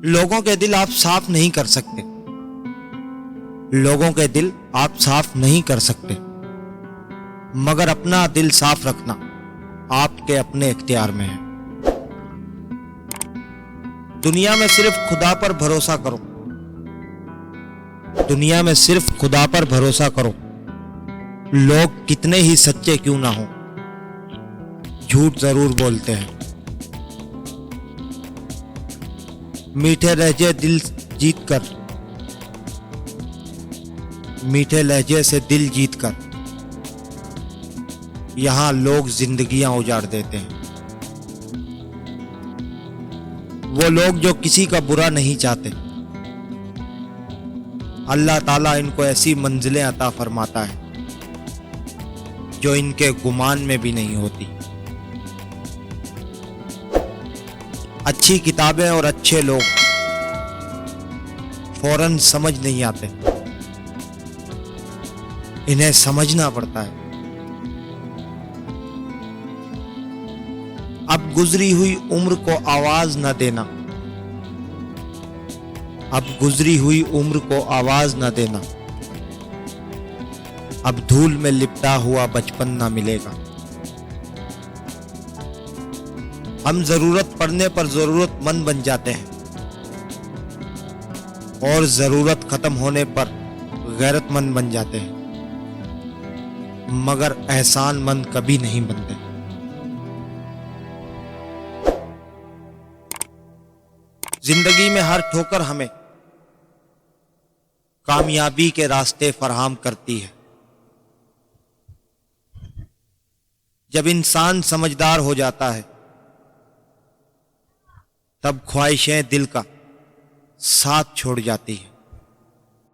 लोगों के दिल आप साफ नहीं कर सकते। लोगों के दिल आप साफ नहीं कर सकते, मगर अपना दिल साफ रखना आपके अपने इख्तियार में है। दुनिया में सिर्फ खुदा पर भरोसा करो। दुनिया में सिर्फ खुदा पर भरोसा करो। लोग कितने ही सच्चे क्यों ना हो, झूठ जरूर बोलते हैं। मीठे लहजे दिल जीत कर, मीठे लहजे से दिल जीत कर यहां लोग जिंदगियां उजाड़ देते हैं। वो लोग जो किसी का बुरा नहीं चाहते, अल्लाह ताला इनको ऐसी मंजिलें अता फरमाता है जो इनके गुमान में भी नहीं होती। अच्छी किताबें और अच्छे लोग फौरन समझ नहीं आते, इन्हें समझना पड़ता है। अब गुजरी हुई उम्र को आवाज न देना, अब गुजरी हुई उम्र को आवाज न देना। अब धूल में लिपटा हुआ बचपन न मिलेगा। हम जरूरत पड़ने पर जरूरतमंद बन जाते हैं और जरूरत खत्म होने पर गैरतमंद बन जाते हैं, मगर एहसानमंद कभी नहीं बनते। जिंदगी में हर ठोकर हमें कामयाबी के रास्ते फराहम करती है। जब इंसान समझदार हो जाता है, तब ख्वाहिशें दिल का साथ छोड़ जाती है।